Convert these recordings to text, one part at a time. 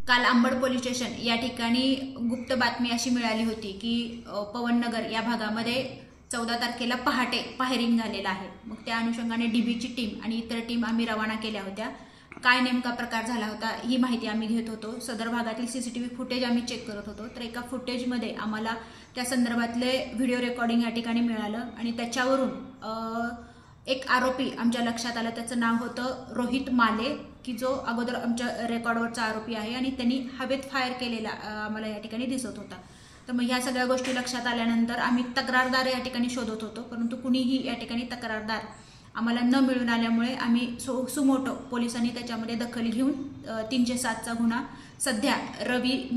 काल Ambad police station या ठिकाणी गुप्त बातमी अशी मिळाली होती की पवननगर या भागामध्ये 14 तारखेला पहाटे फायरिंग झालेला आहे। मग त्या अनुषंगाने डीबीची टीम आणि इतर टीम आम्ही रवाना केल्या होत्या। काय नेमका प्रकार झाला होता ही माहिती आम्ही घेत होतो। सदर भागातील सीसीटीव्ही फुटेज आम्ही चेक करत होतो। तर एका फुटेजमध्ये आम्हाला त्या संदर्भातले व्हिडिओ रेकॉर्डिंग या ठिकाणी मिळालं आणि त्याच्यावरून एक आरोपी आमच्या लक्षात आला। त्याचं नाव होतं रोहित माले की जो अगोदर आमच्या रेकॉर्डवरचा आरोपी आहे आणि त्यांनी हवेत फायर केलेला आम्हाला या ठिकाणी दिसत होता। तर मग ह्या सगळ्या गोष्टी लक्षात आल्यानंतर आम्ही तक्रारदार या ठिकाणी शोधत होतो, परंतु कुणीही या ठिकाणी तक्रारदार आम्हाला न मिळून आल्यामुळे आम्ही सुमोटो पोलिसांनी त्याच्यामध्ये दखल घेऊन 307चा गुन्हा सध्या रोहित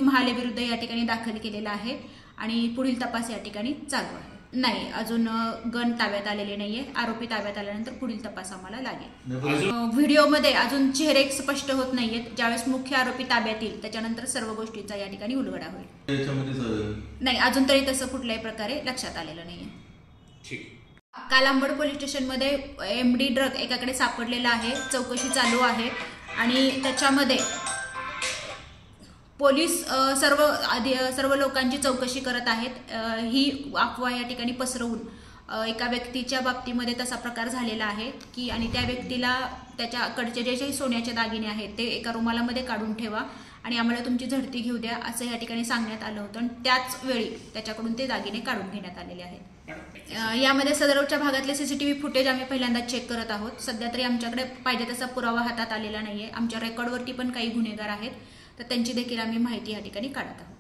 महाले विरुद्ध या ठिकाणी दाखल केलेला आहे आणि पुढील तपास या ठिकाणी चालू आहे। नाही, अजून गन ताब्यात आलेले नाहीये। आरोपी ताब्यात आल्यानंतर पुढील तपास आम्हाला लागेल। व्हिडिओमध्ये अजून चेहरे स्पष्ट होत नाहीयेत। ज्यावेळेस मुख्य आरोपी ताब्यात येईल त्याच्यानंतर सर्व गोष्टींचा या ठिकाणी उलगडा होईल। नाही, अजून तरी तसं कुठल्याही प्रकारे लक्षात आलेलं नाहीये। काल अंबड पोलीस स्टेशनमध्ये एमडी ड्रग एकाकडे सापडलेला आहे, चौकशी चालू आहे आणि त्याच्यामध्ये पोलीस सर्व लोकांची चौकशी करत आहेत। ही अफवा या ठिकाणी पसरवून एका व्यक्तीच्या बाबतीमध्ये तसा प्रकार झालेला आहे की आणि त्या व्यक्तीला त्याच्याकडचे जे सोन्याचे दागिने आहेत ते एका रुमालामध्ये काढून ठेवा आणि आम्हाला तुमची झडती घेऊ द्या असं या ठिकाणी सांगण्यात आलं होतं आणि त्याच वेळी त्याच्याकडून ते दागिने काढून घेण्यात आलेले आहेत। यामध्ये सदरच्या भागातले सीसीटीव्ही फुटेज आम्ही पहिल्यांदा चेक करत आहोत। सध्या तरी आमच्याकडे पाहिजे तसा पुरावा हातात आलेला नाहीये। आमच्या रेकॉर्डवरती पण काही गुन्हेगार आहेत, तर त्यांची देखील आम्ही माहिती या ठिकाणी काढत आहोत।